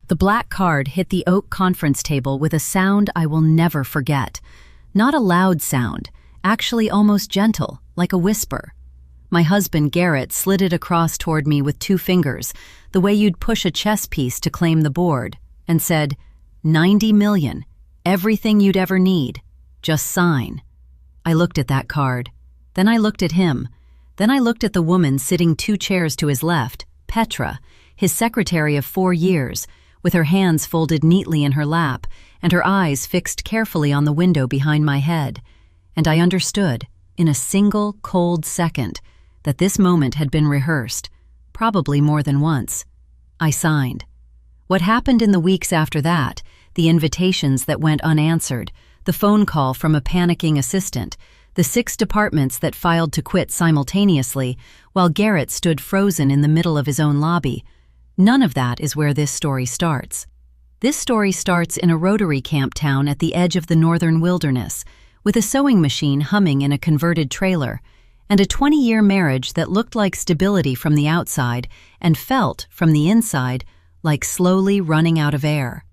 The black card hit the oak conference table with a sound I will never forget. Not a loud sound, actually almost gentle, like a whisper. My husband, Garrett, slid it across toward me with 2 fingers, the way you'd push a chess piece to claim the board, and said, 90 million, everything you'd ever need. Just sign. I looked at that card. Then I looked at him. Then I looked at the woman sitting 2 chairs to his left, Petra, his secretary of 4 years, with her hands folded neatly in her lap and her eyes fixed carefully on the window behind my head. And I understood, in a single, cold second, that this moment had been rehearsed, probably more than once. I signed. What happened in the weeks after that, the invitations that went unanswered, the phone call from a panicking assistant, the 6 departments that filed to quit simultaneously, while Garrett stood frozen in the middle of his own lobby, none of that is where this story starts. This story starts in a Rotary camp town at the edge of the northern wilderness, with a sewing machine humming in a converted trailer, and a 20-year marriage that looked like stability from the outside and felt, from the inside, like slowly running out of air.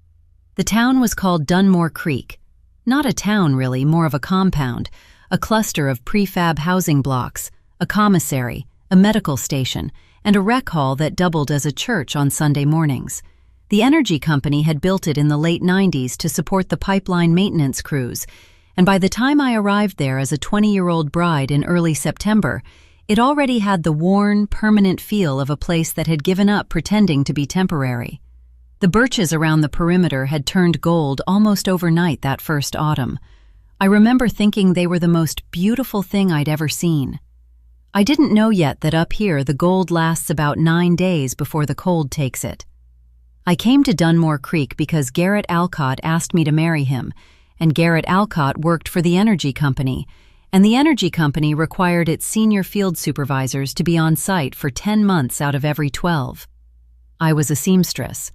The town was called Dunmore Creek. Not a town, really, more of a compound, a cluster of prefab housing blocks, a commissary, a medical station, and a rec hall that doubled as a church on Sunday mornings. The energy company had built it in the late 90s to support the pipeline maintenance crews, and by the time I arrived there as a 20-year-old bride in early September, it already had the worn, permanent feel of a place that had given up pretending to be temporary. The birches around the perimeter had turned gold almost overnight that first autumn. I remember thinking they were the most beautiful thing I'd ever seen. I didn't know yet that up here the gold lasts about 9 days before the cold takes it. I came to Dunmore Creek because Garrett Alcott asked me to marry him, and Garrett Alcott worked for the energy company, and the energy company required its senior field supervisors to be on site for 10 months out of every 12. I was a seamstress.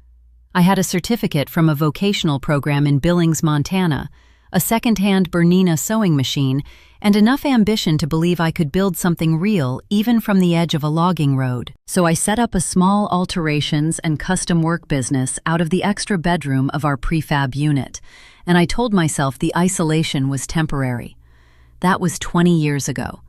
I had a certificate from a vocational program in Billings, Montana, a second-hand Bernina sewing machine, and enough ambition to believe I could build something real even from the edge of a logging road. So I set up a small alterations and custom work business out of the extra bedroom of our prefab unit, and I told myself the isolation was temporary. That was 20 years ago.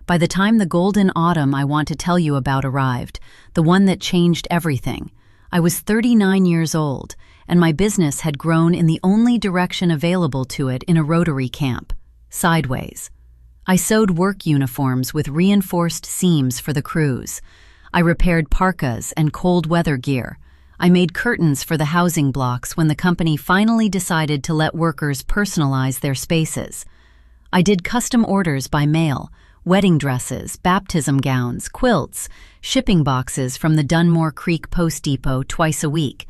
By the time the golden autumn I want to tell you about arrived, the one that changed everything, I was 39 years old, and my business had grown in the only direction available to it in a Rotary camp, sideways. I sewed work uniforms with reinforced seams for the crews. I repaired parkas and cold weather gear. I made curtains for the housing blocks when the company finally decided to let workers personalize their spaces. I did custom orders by mail, wedding dresses, baptism gowns, quilts, shipping boxes from the Dunmore Creek Post Depot twice a week.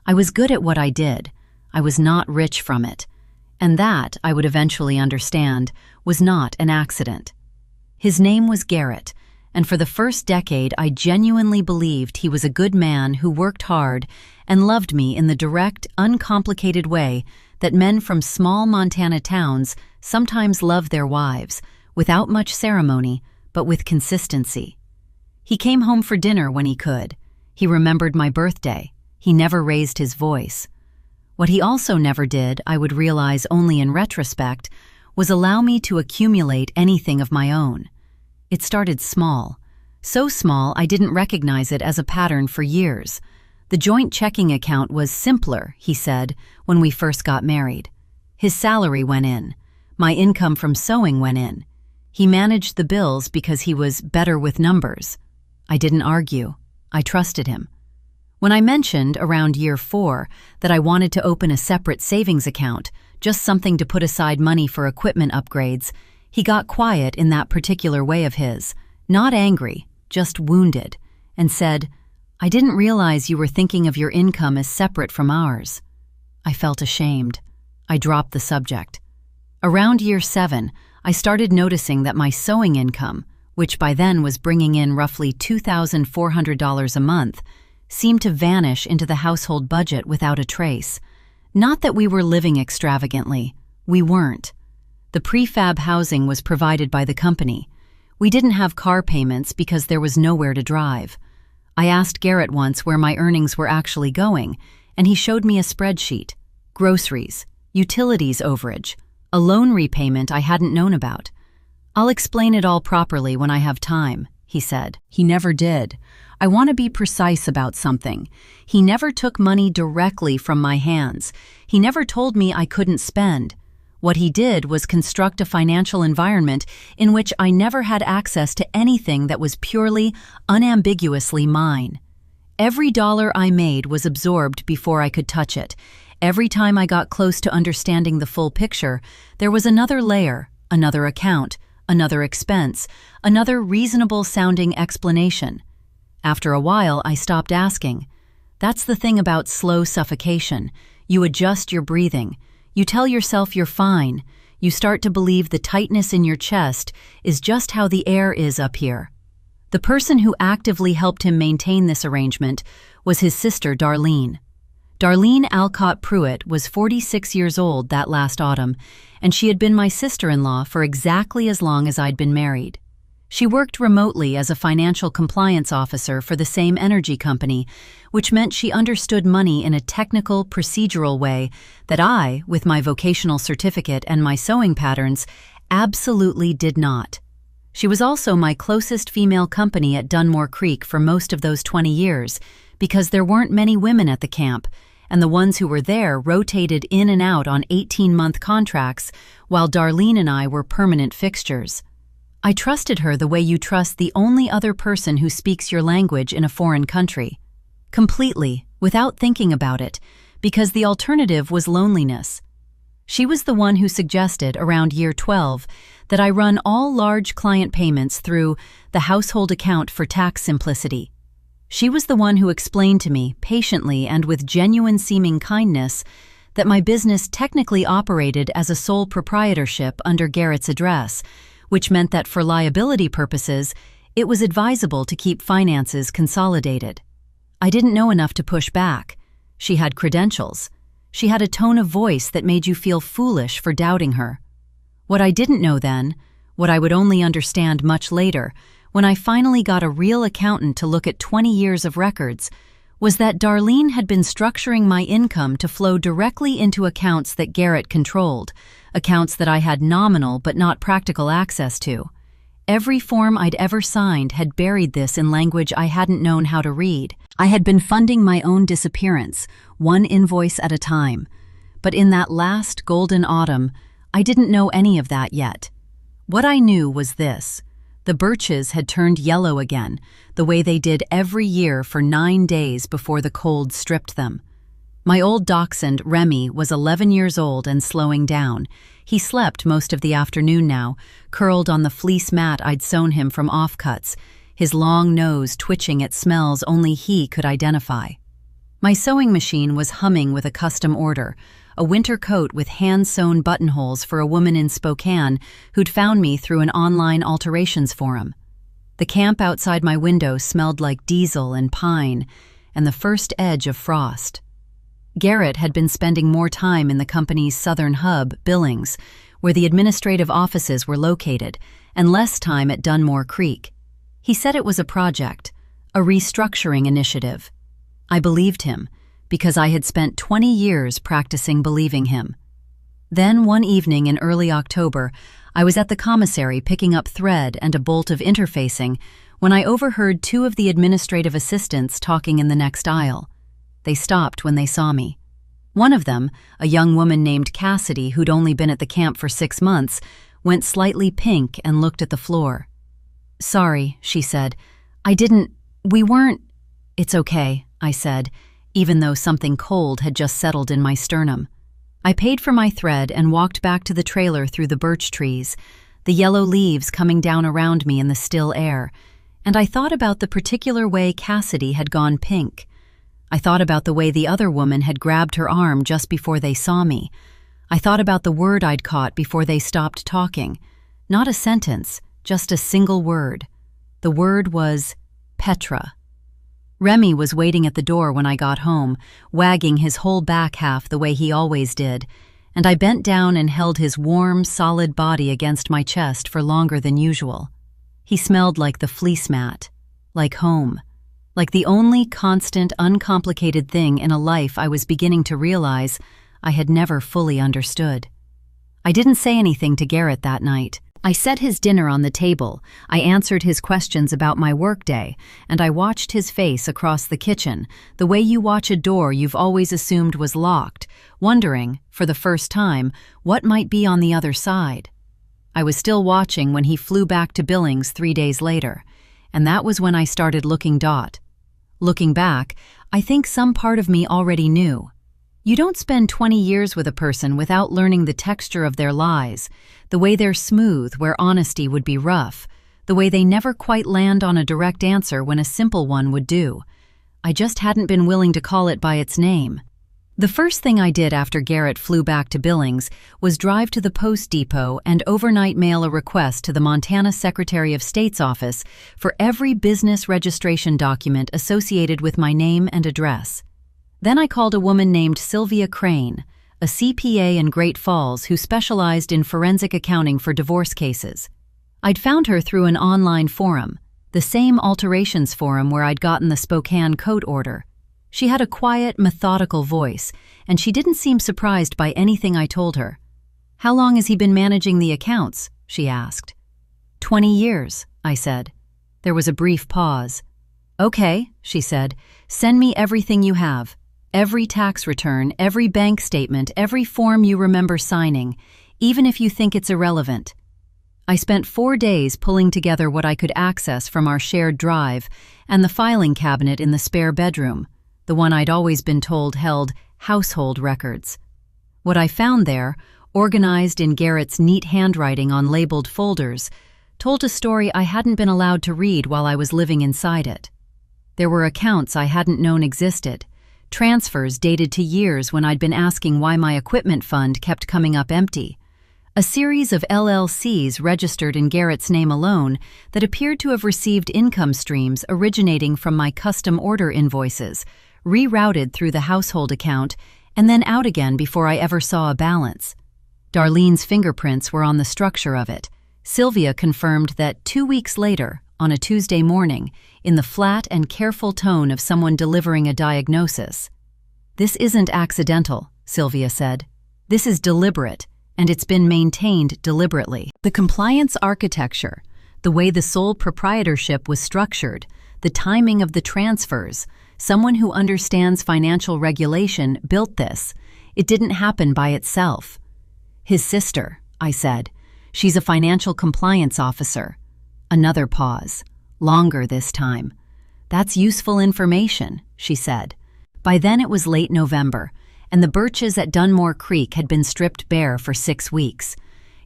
I was good at what I did. I was not rich from it. And that, I would eventually understand, was not an accident. His name was Garrett, and for the first decade I genuinely believed he was a good man who worked hard and loved me in the direct, uncomplicated way that men from small Montana towns sometimes love their wives, without much ceremony, but with consistency. He came home for dinner when he could. He remembered my birthday. He never raised his voice. What he also never did, I would realize only in retrospect, was allow me to accumulate anything of my own. It started small. So small I didn't recognize it as a pattern for years. The joint checking account was simpler, he said, when we first got married. His salary went in. My income from sewing went in. He managed the bills because he was better with numbers. I didn't argue. I trusted him. When I mentioned, around year 4, that I wanted to open a separate savings account, just something to put aside money for equipment upgrades, he got quiet in that particular way of his, not angry, just wounded, and said, "I didn't realize you were thinking of your income as separate from ours." I felt ashamed. I dropped the subject. Around year 7, I started noticing that my sewing income, which by then was bringing in roughly $2,400 a month, seemed to vanish into the household budget without a trace. Not that we were living extravagantly. We weren't. The prefab housing was provided by the company. We didn't have car payments because there was nowhere to drive. I asked Garrett once where my earnings were actually going, and he showed me a spreadsheet: groceries, utilities overage, a loan repayment I hadn't known about. "I'll explain it all properly when I have time," he said. He never did. I want to be precise about something. He never took money directly from my hands. He never told me I couldn't spend. What he did was construct a financial environment in which I never had access to anything that was purely, unambiguously mine. Every dollar I made was absorbed before I could touch it. Every time I got close to understanding the full picture, there was another layer, another account, another expense, another reasonable-sounding explanation. After a while, I stopped asking. That's the thing about slow suffocation. You adjust your breathing. You tell yourself you're fine. You start to believe the tightness in your chest is just how the air is up here. The person who actively helped him maintain this arrangement was his sister, Darlene. Darlene Alcott Pruitt was 46 years old that last autumn, and she had been my sister-in-law for exactly as long as I'd been married. She worked remotely as a financial compliance officer for the same energy company, which meant she understood money in a technical, procedural way that I, with my vocational certificate and my sewing patterns, absolutely did not. She was also my closest female company at Dunmore Creek for most of those 20 years, because there weren't many women at the camp, and the ones who were there rotated in and out on 18-month contracts, while Darlene and I were permanent fixtures. I trusted her the way you trust the only other person who speaks your language in a foreign country. Completely, without thinking about it, because the alternative was loneliness. She was the one who suggested, around year 12, that I run all large client payments through the household account for tax simplicity. She was the one who explained to me, patiently and with genuine seeming kindness, that my business technically operated as a sole proprietorship under Garrett's address, which meant that for liability purposes, it was advisable to keep finances consolidated. I didn't know enough to push back. She had credentials. She had a tone of voice that made you feel foolish for doubting her. What I didn't know then, what I would only understand much later, when I finally got a real accountant to look at 20 years of records, was that Darlene had been structuring my income to flow directly into accounts that Garrett controlled, accounts that I had nominal but not practical access to. Every form I'd ever signed had buried this in language I hadn't known how to read. I had been funding my own disappearance, one invoice at a time. But in that last golden autumn, I didn't know any of that yet. What I knew was this: the birches had turned yellow again, the way they did every year for 9 days before the cold stripped them. My old dachshund, Remy, was 11 years old and slowing down. He slept most of the afternoon now, curled on the fleece mat I'd sewn him from offcuts, his long nose twitching at smells only he could identify. My sewing machine was humming with a custom order, a winter coat with hand-sewn buttonholes for a woman in Spokane who'd found me through an online alterations forum. The camp outside my window smelled like diesel and pine, and the first edge of frost. Garrett had been spending more time in the company's southern hub, Billings, where the administrative offices were located, and less time at Dunmore Creek. He said it was a project, a restructuring initiative. I believed him, because I had spent 20 years practicing believing him. Then one evening in early October, I was at the commissary picking up thread and a bolt of interfacing when I overheard 2 of the administrative assistants talking in the next aisle. They stopped when they saw me. One of them, a young woman named Cassidy who'd only been at the camp for 6 months, went slightly pink and looked at the floor. "Sorry," she said. We weren't—" "It's okay," I said, even though something cold had just settled in my sternum. I paid for my thread and walked back to the trailer through the birch trees, the yellow leaves coming down around me in the still air, and I thought about the particular way Cassidy had gone pink. I thought about the way the other woman had grabbed her arm just before they saw me. I thought about the word I'd caught before they stopped talking. Not a sentence, just a single word. The word was Petra. Remy was waiting at the door when I got home, wagging his whole back half the way he always did, and I bent down and held his warm, solid body against my chest for longer than usual. He smelled like the fleece mat, like home. like the only constant, uncomplicated thing in a life I was beginning to realize I had never fully understood. I didn't say anything to Garrett that night. I set his dinner on the table, I answered his questions about my workday, and I watched his face across the kitchen, the way you watch a door you've always assumed was locked, wondering, for the first time, what might be on the other side. I was still watching when he flew back to Billings 3 days later, and that was when I started looking. Looking back, I think some part of me already knew. You don't spend 20 years with a person without learning the texture of their lies, the way they're smooth where honesty would be rough, the way they never quite land on a direct answer when a simple one would do. I just hadn't been willing to call it by its name. The first thing I did after Garrett flew back to Billings was drive to the post depot and overnight mail a request to the Montana Secretary of State's office for every business registration document associated with my name and address. Then I called a woman named Sylvia Crane, a CPA in Great Falls who specialized in forensic accounting for divorce cases. I'd found her through an online forum, the same alterations forum where I'd gotten the Spokane court order. She had a quiet, methodical voice, and she didn't seem surprised by anything I told her. "How long has he been managing the accounts?" she asked. 20 years, I said. There was a brief pause. "Okay," she said, "send me everything you have. Every tax return, every bank statement, every form you remember signing, even if you think it's irrelevant." I spent 4 days pulling together what I could access from our shared drive and the filing cabinet in the spare bedroom, the one I'd always been told held household records. What I found there, organized in Garrett's neat handwriting on labeled folders, told a story I hadn't been allowed to read while I was living inside it. There were accounts I hadn't known existed, transfers dated to years when I'd been asking why my equipment fund kept coming up empty, a series of LLCs registered in Garrett's name alone that appeared to have received income streams originating from my custom order invoices, rerouted through the household account, and then out again before I ever saw a balance. Darlene's fingerprints were on the structure of it. Sylvia confirmed that 2 weeks later, on a Tuesday morning, in the flat and careful tone of someone delivering a diagnosis. "This isn't accidental," Sylvia said. "This is deliberate, and it's been maintained deliberately." The compliance architecture, the way the sole proprietorship was structured, the timing of the transfers, someone who understands financial regulation built this. It didn't happen by itself. "His sister," I said. "She's a financial compliance officer." Another pause, longer this time. "That's useful information," she said. By then it was late November, and the birches at Dunmore Creek had been stripped bare for 6 weeks.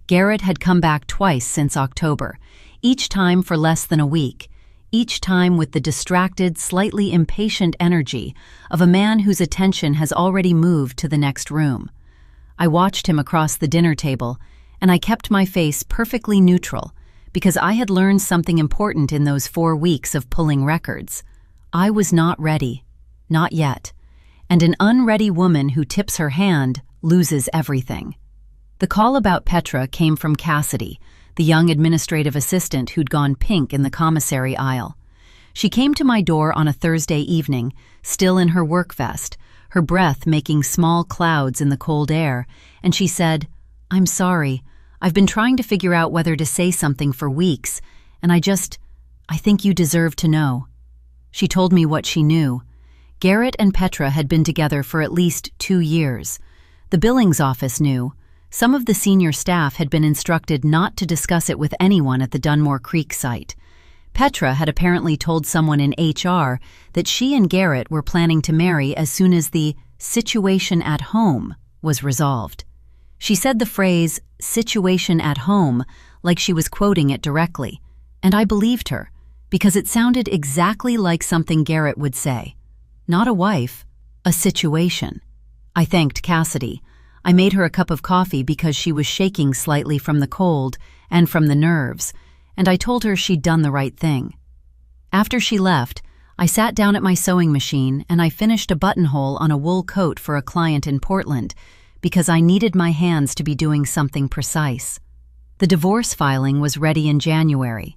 Garrett had come back twice since October, each time for less than a week, each time with the distracted, slightly impatient energy of a man whose attention has already moved to the next room. I watched him across the dinner table, and I kept my face perfectly neutral, because I had learned something important in those 4 weeks of pulling records. I was not ready. Not yet. And an unready woman who tips her hand loses everything. The call about Petra came from Cassidy, the young administrative assistant who'd gone pink in the commissary aisle. She came to my door on a Thursday evening, still in her work vest, her breath making small clouds in the cold air, and she said, "I'm sorry. I've been trying to figure out whether to say something for weeks, and I think you deserve to know." She told me what she knew. Garrett and Petra had been together for at least 2 years. The Billings office knew. Some of the senior staff had been instructed not to discuss it with anyone at the Dunmore Creek site. Petra had apparently told someone in HR that she and Garrett were planning to marry as soon as the situation at home was resolved. She said the phrase, "situation at home," like she was quoting it directly, and I believed her, because it sounded exactly like something Garrett would say. Not a wife, a situation. I thanked Cassidy. I made her a cup of coffee because she was shaking slightly from the cold and from the nerves, and I told her she'd done the right thing. After she left, I sat down at my sewing machine and I finished a buttonhole on a wool coat for a client in Portland, because I needed my hands to be doing something precise. The divorce filing was ready in January.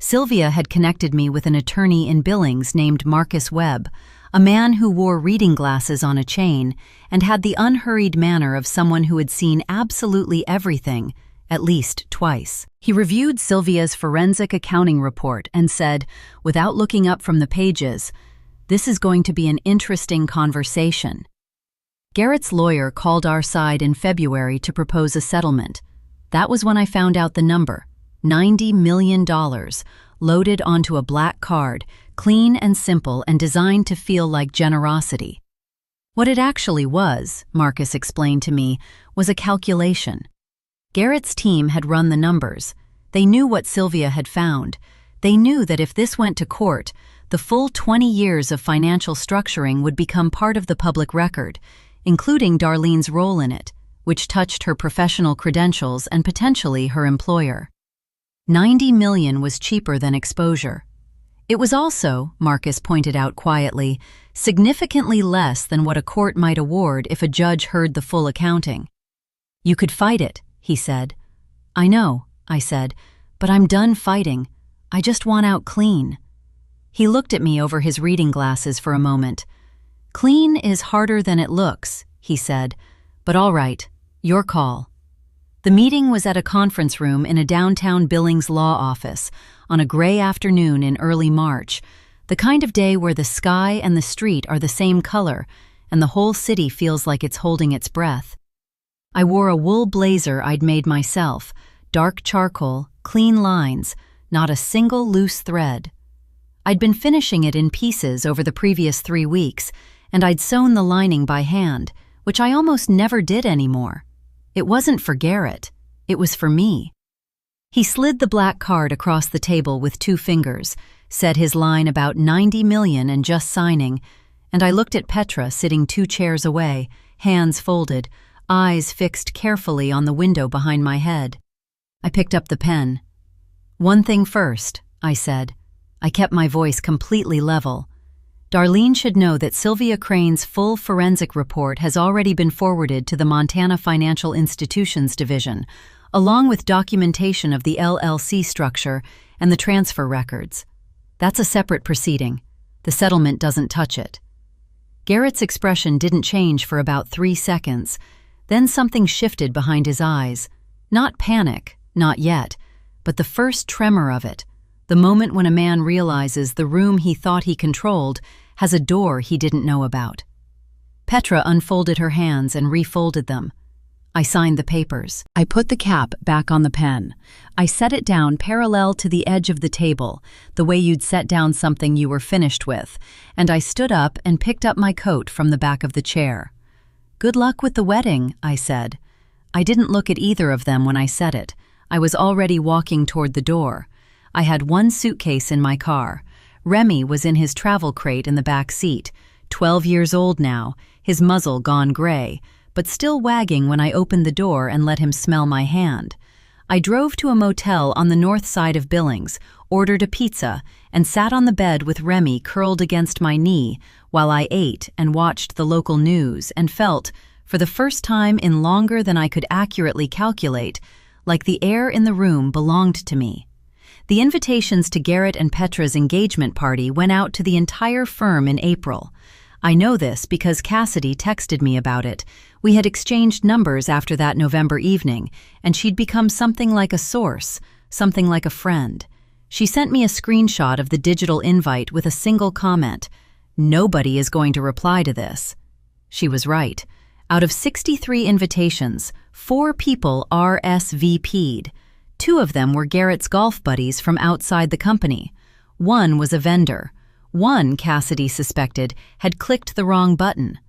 Sylvia had connected me with an attorney in Billings named Marcus Webb, a man who wore reading glasses on a chain and had the unhurried manner of someone who had seen absolutely everything, at least twice. He reviewed Sylvia's forensic accounting report and said, without looking up from the pages, "This is going to be an interesting conversation." Garrett's lawyer called our side in February to propose a settlement. That was when I found out the number, $90 million, loaded onto a black card, clean and simple and designed to feel like generosity. What it actually was, Marcus explained to me, was a calculation. Garrett's team had run the numbers. They knew what Sylvia had found. They knew that if this went to court, the full 20 years of financial structuring would become part of the public record, including Darlene's role in it, which touched her professional credentials and potentially her employer. $90 million was cheaper than exposure. It was also, Marcus pointed out quietly, significantly less than what a court might award if a judge heard the full accounting. "You could fight it," he said. "I know," I said, "but I'm done fighting. I just want out clean." He looked at me over his reading glasses for a moment. "Clean is harder than it looks," he said, "but all right, your call." The meeting was at a conference room in a downtown Billings law office on a gray afternoon in early March, the kind of day where the sky and the street are the same color and the whole city feels like it's holding its breath. I wore a wool blazer I'd made myself, dark charcoal, clean lines, not a single loose thread. I'd been finishing it in pieces over the previous 3 weeks, and I'd sewn the lining by hand, which I almost never did anymore. It wasn't for Garrett, it was for me. He slid the black card across the table with 2 fingers, said his line about $90 million and just signing, and I looked at Petra sitting 2 chairs away, hands folded, eyes fixed carefully on the window behind my head. I picked up the pen. "One thing first," I said. I kept my voice completely level. "Darlene should know that Sylvia Crane's full forensic report has already been forwarded to the Montana Financial Institutions Division, along with documentation of the LLC structure and the transfer records. That's a separate proceeding. The settlement doesn't touch it." Garrett's expression didn't change for about 3 seconds. Then something shifted behind his eyes. Not panic, not yet, but the first tremor of it, the moment when a man realizes the room he thought he controlled has a door he didn't know about. Petra unfolded her hands and refolded them. I signed the papers. I put the cap back on the pen. I set it down parallel to the edge of the table, the way you'd set down something you were finished with, and I stood up and picked up my coat from the back of the chair. "Good luck with the wedding," I said. I didn't look at either of them when I said it. I was already walking toward the door. I had 1 suitcase in my car. Remy was in his travel crate in the back seat, 12 years old now, his muzzle gone gray, but still wagging when I opened the door and let him smell my hand. I drove to a motel on the north side of Billings, ordered a pizza, and sat on the bed with Remy curled against my knee while I ate and watched the local news and felt, for the first time in longer than I could accurately calculate, like the air in the room belonged to me. The invitations to Garrett and Petra's engagement party went out to the entire firm in April. I know this because Cassidy texted me about it. We had exchanged numbers after that November evening, and she'd become something like a source, something like a friend. She sent me a screenshot of the digital invite with a single comment: "Nobody is going to reply to this." She was right. Out of 63 invitations, 4 people RSVP'd. 2 of them were Garrett's golf buddies from outside the company. 1 was a vendor. 1, Cassidy suspected, had clicked the wrong button.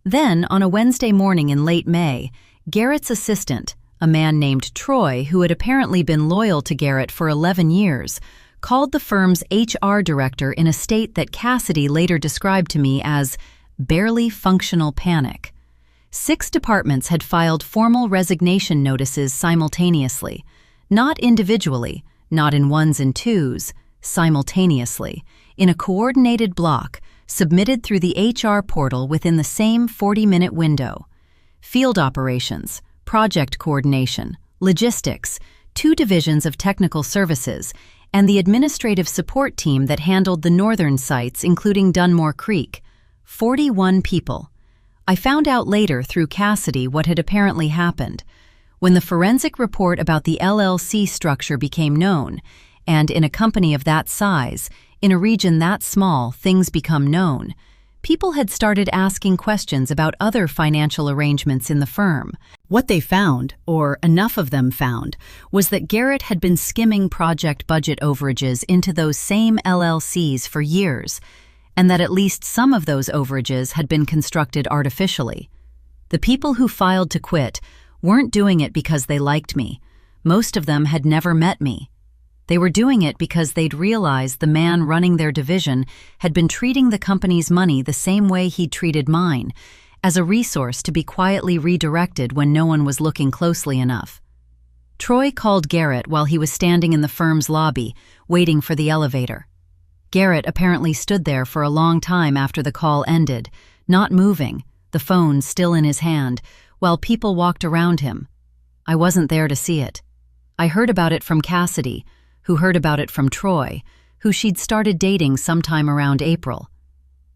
Then, on a Wednesday morning in late May, Garrett's assistant, a man named Troy who had apparently been loyal to Garrett for 11 years, called the firm's HR director in a state that Cassidy later described to me as barely functional panic. 6 departments had filed formal resignation notices simultaneously. Not individually, not in 1s and 2s, simultaneously, in a coordinated block, submitted through the HR portal within the same 40-minute window. Field operations, project coordination, logistics, 2 divisions of technical services, and the administrative support team that handled the northern sites, including Dunmore Creek. 41 people. I found out later through Cassidy what had apparently happened. When the forensic report about the LLC structure became known, and in a company of that size, in a region that small, things become known, people had started asking questions about other financial arrangements in the firm. What they found, or enough of them found, was that Garrett had been skimming project budget overages into those same LLCs for years, and that at least some of those overages had been constructed artificially. The people who filed to quit weren't doing it because they liked me. Most of them had never met me. They were doing it because they'd realized the man running their division had been treating the company's money the same way he'd treated mine, as a resource to be quietly redirected when no one was looking closely enough. Troy called Garrett while he was standing in the firm's lobby, waiting for the elevator. Garrett apparently stood there for a long time after the call ended, not moving, the phone still in his hand, while people walked around him. I wasn't there to see it. I heard about it from Cassidy, who heard about it from Troy, who she'd started dating sometime around April.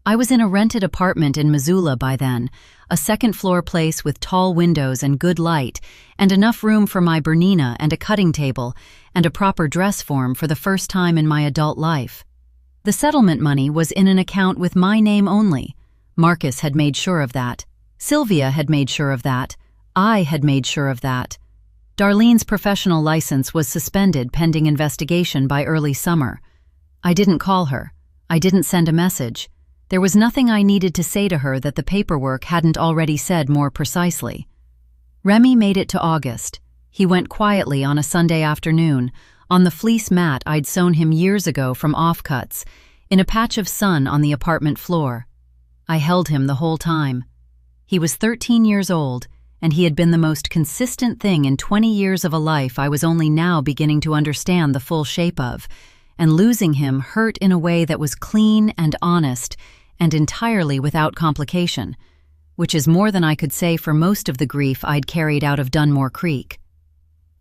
I was in a rented apartment in Missoula by then, a second-floor place with tall windows and good light, and enough room for my Bernina and a cutting table, and a proper dress form for the first time in my adult life. The settlement money was in an account with my name only. Marcus had made sure of that. Sylvia had made sure of that. I had made sure of that. Darlene's professional license was suspended pending investigation by early summer. I didn't call her. I didn't send a message. There was nothing I needed to say to her that the paperwork hadn't already said more precisely. Remy made it to August. He went quietly on a Sunday afternoon, on the fleece mat I'd sewn him years ago from offcuts, in a patch of sun on the apartment floor. I held him the whole time. He was 13 years old, and he had been the most consistent thing in 20 years of a life I was only now beginning to understand the full shape of, and losing him hurt in a way that was clean and honest and entirely without complication, which is more than I could say for most of the grief I'd carried out of Dunmore Creek.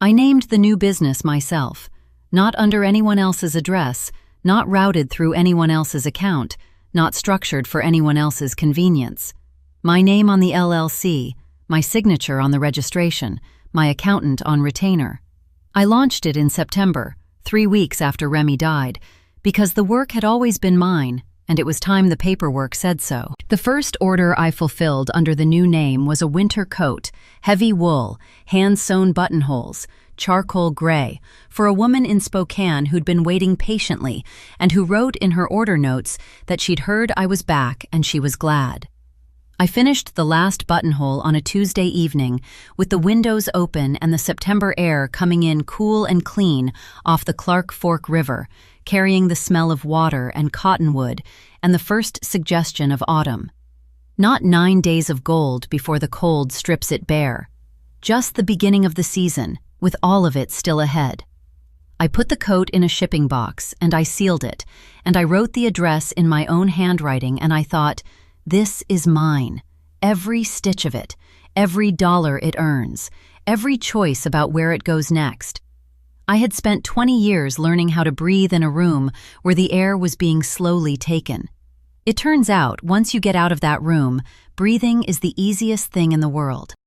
I named the new business myself, not under anyone else's address, not routed through anyone else's account, not structured for anyone else's convenience. My name on the LLC, my signature on the registration, my accountant on retainer. I launched it in September, 3 weeks after Remy died, because the work had always been mine, and it was time the paperwork said so. The first order I fulfilled under the new name was a winter coat, heavy wool, hand-sewn buttonholes, charcoal gray, for a woman in Spokane who'd been waiting patiently and who wrote in her order notes that she'd heard I was back and she was glad. I finished the last buttonhole on a Tuesday evening, with the windows open and the September air coming in cool and clean off the Clark Fork River, carrying the smell of water and cottonwood and the first suggestion of autumn. Not 9 days of gold before the cold strips it bare. Just the beginning of the season, with all of it still ahead. I put the coat in a shipping box, and I sealed it, and I wrote the address in my own handwriting, and I thought, this is mine. Every stitch of it, every dollar it earns, every choice about where it goes next. I had spent 20 years learning how to breathe in a room where the air was being slowly taken. It turns out, once you get out of that room, breathing is the easiest thing in the world.